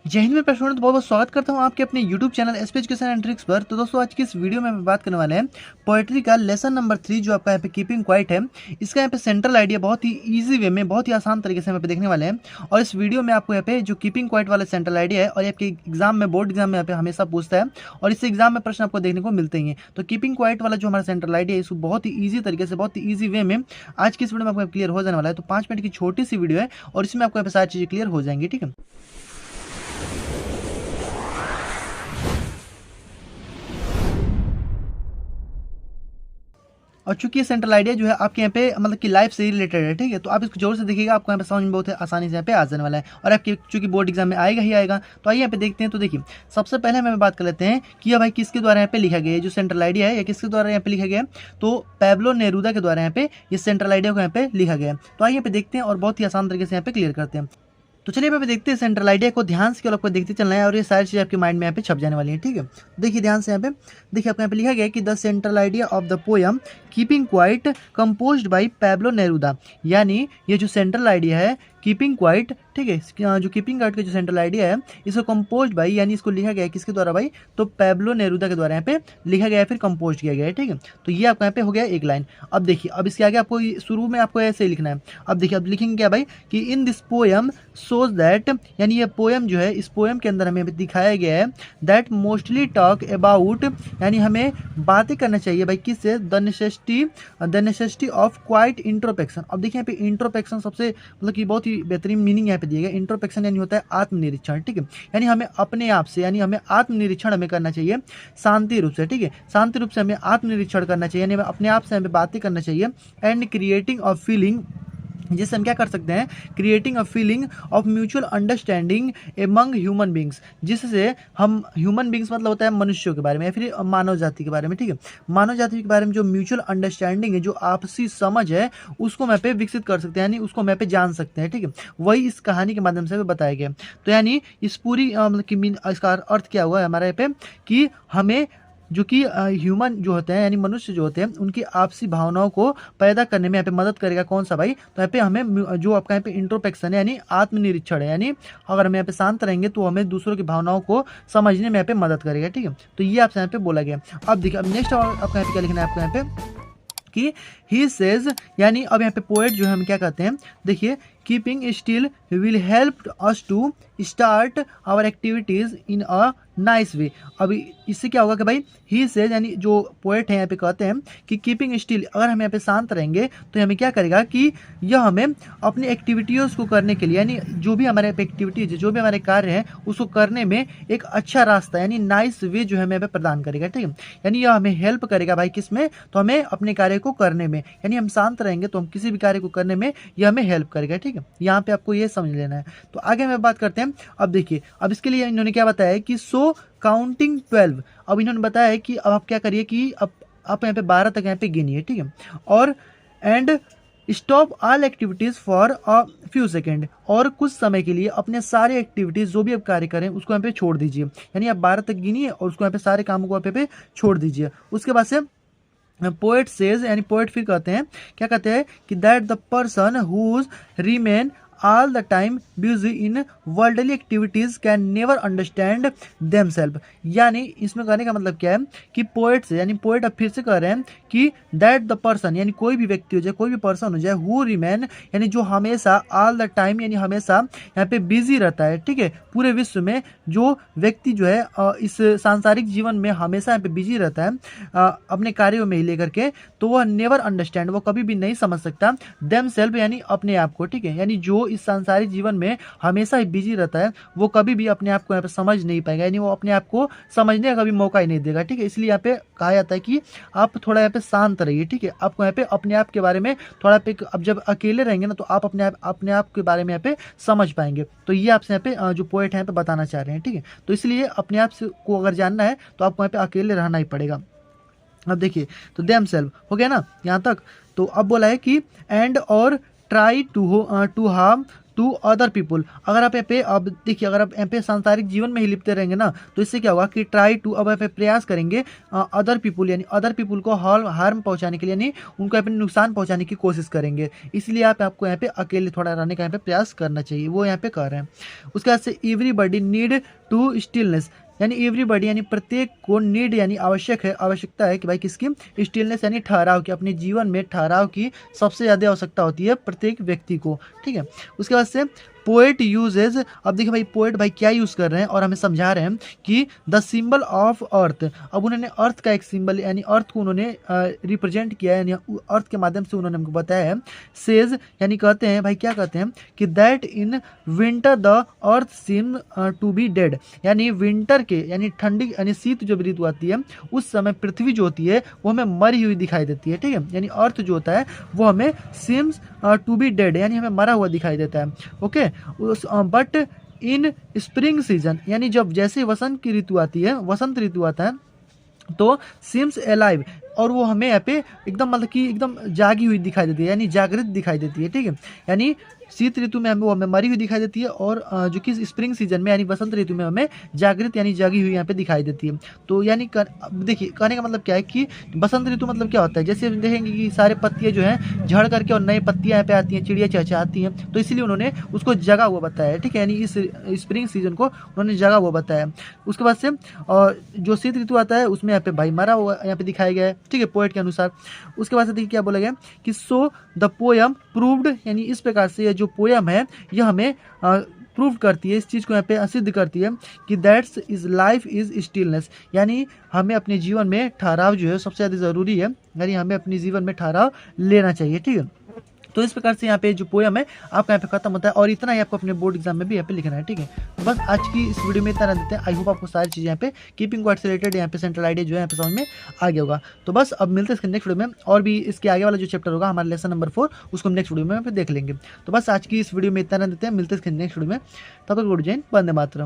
जय हिंद में प्रश्न तो बहुत बहुत स्वागत करता हूं आपके अपने YouTube channel SP education and tricks पर। तो दोस्तों आज की इस वीडियो में हम बात करने वाले हैं पोएट्री का लेसन नंबर 3 जो आपका यहाँ पे कीपिंग क्वाइट है। इसका यहाँ पे सेंट्रल आइडिया बहुत ही इजी वे में बहुत ही आसान तरीके से यहाँ पे देखने वाले हैं। और इस वीडियो में आपको यहाँ पे जो कीपिंग क्वाइट वाला सेंट्रल आइडिया है और आपके एग्जाम में बोर्ड एग्जाम में यहाँ पे हमेशा पूछता है और इस एग्जाम में प्रश्न आपको देखने को मिलते ही हैं। तो कीपिंग क्वाइट वाला जो हमारा सेंट्रल आइडिया है इसको बहुत ही ईजी तरीके से बहुत ही ईजी वे में आज की इस वीडियो में आपको क्लियर हो जाने वाला है। तो 5 मिनट की छोटी सी वीडियो है और इसमें आपको यहाँ पे सारी चीजें क्लियर हो जाएंगी। ठीक है, और चूंकि ये सेंट्रल आइडिया जो है आपके यहाँ पे मतलब कि लाइफ से ही रिलेटेड है। ठीक है, तो आप इसको जोर से देखिएगा, आपको यहाँ पे समझ में बहुत आसानी से यहाँ पे आ जाने वाला है और आपके चूंकि बोर्ड एग्जाम में आएगा ही आएगा। तो आइए यहाँ पे देखते हैं। तो देखिए सबसे पहले हम बात कर लेते हैं कि यह भाई किसके द्वारा यहाँ पे लिखा गया है, जो सेंट्रल आइडिया है या किसके द्वारा यहाँ पे लिखा गया है। तो पैब्लो नेरूदा के द्वारा यहाँ पे ये सेंट्रल आइडिया को यहाँ पे लिखा गया है। तो आइए यहाँ पे देखते हैं और बहुत ही आसान तरीके से यहाँ पे क्लियर करते हैं। तो चलिए यहाँ पे देखते हैं सेंट्रल आइडिया को ध्यान से, आपको देखते चलना है और ये सारी चीज़ आपके माइंड में यहाँ पे छप जाने वाली है। ठीक है, देखिए ध्यान से यहाँ पे देखिए आपको यहाँ पे लिखा गया है कि the central idea of the poem keeping quiet composed bye Pablo Neruda, यानी ये जो सेंट्रल आइडिया है कीपिंग क्वाइट, ठीक है, जो कीपिंग क्वाइट का जो सेंट्रल आइडिया है इसको कंपोज्ड बाय यानी इसको लिखा गया है किसके द्वारा भाई, तो पैब्लो नेरूदा के द्वारा यहाँ पे लिखा गया है, फिर कंपोज किया गया है। ठीक है, तो ये आपको यहाँ पे हो गया एक लाइन। अब देखिए अब इसके आगे आपको शुरू में आपको ऐसे ही लिखना है। अब देखिए अब लिखेंगे क्या भाई कि in this poem shows that, यानी ये पोयम जो है इस पोयम के अंदर हमें दिखाया गया है दैट मोस्टली टॉक अबाउट, यानी हमें बातें करना चाहिए भाई किससे, the necessity of quite introspection. अब देखिए यहाँ पे इंट्रोस्पेक्शन सबसे मतलब कि बहुत ही बेहतरीन मीनिंग यहाँ पे दिया गया। इंट्रोस्पेक्शन यानी होता है आत्मनिरीक्षण। ठीक है, यानी हमें अपने आप से यानी हमें आत्मनिरीक्षण हमें करना चाहिए शांति रूप से। ठीक है, शांति रूप से हमें आत्मनिरीक्षण करना चाहिए, यानी हमें अपने आप से हमें बातें करना चाहिए। एंड क्रिएटिंग ऑफ फीलिंग, जिससे हम क्या कर सकते हैं, creating a feeling of mutual understanding among human beings, जिससे हम ह्यूमन बींग्स मतलब होता है मनुष्यों के बारे में या फिर मानव जाति के बारे में। ठीक है, मानव जाति के बारे में जो म्यूचुअल अंडरस्टैंडिंग है, जो आपसी समझ है, उसको मैं पे विकसित कर सकते हैं, यानी उसको मैं पे जान सकते हैं। ठीक है, वही इस कहानी के माध्यम से बताया गया। तो यानी इस पूरी मतलब कि इसका अर्थ क्या हुआ है हमारे यहाँ पे कि हमें जो कि ह्यूमन जो होते हैं यानी मनुष्य जो होते हैं उनकी आपसी भावनाओं को पैदा करने में यहाँ पे मदद करेगा। कौन सा भाई, तो यहाँ पे हमें जो आपका यहाँ पे इंट्रोस्पेक्शन है यानी आत्मनिरीक्षण है, यानी अगर हम यहाँ पे शांत रहेंगे तो हमें दूसरों की भावनाओं को समझने में यहाँ पे मदद करेगा। ठीक है, तो ये आपसे यहाँ पे बोला गया। अब देखिए अब नेक्स्ट आपका यहाँ पे क्या लिखना है आपको यहाँ पे कि ही सेज, यानी अब यहाँ पे पोएट जो है हम क्या कहते हैं, देखिए keeping still will help us to start our activities in a nice way. अभी इससे क्या होगा कि भाई ही सेज, यानी जो पोएट है यहाँ पे कहते हैं कि कीपिंग स्टिल, अगर हम यहाँ पे शांत रहेंगे तो हमें क्या करेगा कि यह हमें अपनी एक्टिविटीज़ को करने के लिए, यानी जो भी हमारे एक्टिविटीज जो भी हमारे कार्य हैं उसको करने में एक अच्छा रास्ता यानी नाइस वे जो है हमें प्रदान करेगा। ठीक है, यानी यह हमें हेल्प करेगा भाई किस में, तो हमें अपने कार्य को करने में, यानी हम शांत रहेंगे तो हम किसी भी कार्य को करने में यह हमें हेल्प करेगा। ठीक है, यहाँ पे आपको ये समझ लेना है। तो आगे हम बात करते हैं। अब देखिए अब इसके लिए इन्होंने क्या बताया है कि सो काउंटिंग 12। अब इन्होंने बताया है कि अब आप क्या करिए कि अब आप यहाँ पे 12 तक यहाँ पे गिनिए। ठीक है, और and stop all activities for a few second, और कुछ समय के लिए अपने सारे एक्टिविटीज जो भी आप कार्य करें उसको यहाँ पे छोड़ दीजिए, यानी आप 12 तक गिनिए और उसको यहाँ पे सारे कामों को यहाँ पे छोड़ दीजिए। उसके बाद से पोएट सेज, यानी पोएट फिर कहते हैं क्या कहते हैं कि that the person who remain all the time busy in worldly activities can never understand themselves। यानी इसमें कहने का मतलब क्या है कि पोएट से, यानी पोएट अब फिर से कह रहे हैं कि दैट द पर्सन, यानी कोई भी व्यक्ति हो जाए, कोई भी पर्सन हो जाए, हु रिमेन यानी जो हमेशा, ऑल द टाइम यानी हमेशा यहाँ पे बिजी रहता है। ठीक है, पूरे विश्व में जो व्यक्ति जो है इस सांसारिक जीवन में हमेशा यहाँ पे बिजी रहता है अपने कार्यों में ही लेकर के, तो वह नेवर अंडरस्टैंड, वो कभी भी नहीं समझ सकता देम सेल्फ यानी अपने आप को। ठीक है, यानी जो इस सांसारिक जीवन में हमेशा ही बिजी रहता है वो कभी भी अपने आप को यहाँ पे समझ नहीं पाएगा, यानी वो अपने आप को समझने का कभी मौका ही नहीं देगा। ठीक है, इसलिए यहाँ पे कहा जाता है कि आप थोड़ा यहाँ पे शांत रहिए। ठीक है, आपको यहाँ पे अपने आप के बारे में थोड़ा पे, अब जब अकेले रहेंगे ना तो आप अपने आप के बारे में यहाँ पे समझ पाएंगे। तो ये आपसे यहाँ पे जो पोएट है यहाँ पे बताना चाह रहे हैं। ठीक है, तो इसलिए अपने आप से को अगर जानना है तो आपको यहाँ पे अकेले रहना ही पड़ेगा। अब देखिए तो देम सेल्फ हो गया ना यहाँ तक। तो अब बोला है कि एंड और try to harm to other people. अगर आप यहाँ पे अब देखिए, अगर आप यहाँ पे सांसारिक जीवन में ही लिपटे रहेंगे ना, तो इससे क्या होगा कि ट्राई टू, अब यहाँ पे प्रयास करेंगे अदर पीपुल, यानी अदर पीपुल को हार्म पहुंचाने के लिए, यानी उनको यहाँ पे नुकसान पहुंचाने की कोशिश करेंगे। इसलिए आपको यहाँ पे अकेले थोड़ा रहने का यहाँ पे प्रयास करना चाहिए, वो यहाँ पे कर रहे हैं। उसके बाद से एवरीबॉडी नीड टू स्टिलनेस, यानी एवरीबॉडी यानी प्रत्येक को नीड यानी आवश्यक है, आवश्यकता है कि भाई किसकी, स्टिलनेस यानी ठहराव की, अपने जीवन में ठहराव की सबसे ज़्यादा आवश्यकता होती है प्रत्येक व्यक्ति को, ठीक है। उसके बाद से पोएट यूजेज, अब देखिए भाई पोएट भाई क्या यूज़ कर रहे हैं और हमें समझा रहे हैं कि द सिंबल ऑफ अर्थ। अब उन्होंने अर्थ का एक सिंबल यानी अर्थ को उन्होंने रिप्रेजेंट किया है, यानी अर्थ के माध्यम से उन्होंने हमको बताया है। सेज यानी कहते हैं भाई, क्या कहते हैं कि that in winter the earth seem to be dead, यानी विंटर के यानी ठंडी यानी शीत जब ऋतु आती है उस समय पृथ्वी जो होती है वो हमें मरी हुई दिखाई देती है, ठीक है। यानी अर्थ जो होता है वो हमें सीम्स टू बी डेड, यानी हमें मरा हुआ दिखाई देता है, okay. But in spring season, यानी जब जैसे वसंत की ऋतु आती है, वसंत ऋतु आता है, तो सीम्स अलाइव, और वो हमें यहाँ पे एकदम मतलब कि एकदम जागी हुई दिखाई देती है, यानी जागृत दिखाई देती है, ठीक है। यानी शीत ऋतु में हमें मरी हुई दिखाई देती है, और जो कि स्प्रिंग सीजन में यानी वसंत ऋतु में हमें जागृत यानी जागी हुई यहाँ पे दिखाई देती है। तो यानी देखिए कहने का मतलब क्या है कि वसंत ऋतु मतलब क्या होता है, जैसे हम देखेंगे कि सारे पत्तियाँ जो हैं झड़ करके और नई पत्तियाँ यहाँ पे आती हैं, चिड़िया चहचहाती हैं, तो इसीलिए उन्होंने उसको जगा हुआ बताया है, ठीक है। यानी इस स्प्रिंग सीजन को उन्होंने जगा हुआ बताया। उसके बाद से जो शीत ऋतु आता है उसमें यहाँ पे भाई मरा हुआ यहाँ पे दिखाया गया है, ठीक है, पोएट के अनुसार। उसके बाद से देखिए क्या बोला गया कि सो द पोयम प्रूव्ड, यानी इस प्रकार से जो पोयम है यह हमें प्रूव करती है, इस चीज़ को यहाँ पे सिद्ध करती है कि that's is life is stillness, यानी हमें अपने जीवन में ठहराव जो है सबसे ज़्यादा ज़रूरी है, यानी हमें अपने जीवन में ठहराव लेना चाहिए, ठीक है। तो इस प्रकार से यहाँ पे जो पोयम है आपका यहाँ पे खत्म होता है, और इतना ही आपको अपने बोर्ड एग्जाम में भी यहाँ पे लिखना है, ठीक है। तो बस आज की इस वीडियो में इतना रह देते हैं। आई होप आपको सारी चीज़ें यहाँ पे कीपिंग वर्ड से रिलेटेड यहाँ पे सेंट्रल आइडिया जो है यहाँ पे समझ में आ गया होगा। तो बस अब मिलते हैं इसके नेक्स्ट वीडियो में, और भी इसके आगे वाला जो चैप्टर होगा हमारा लेसन नंबर 4 उसको हम नेक्स्ट वीडियो में यहाँ पे देख लेंगे। तो बस आज की इस वीडियो में इतना रह देते हैं, मिलते हैं इसके नेक्स्ट वीडियो में, तब तक गुड जय हिंद, वंदे मातरम।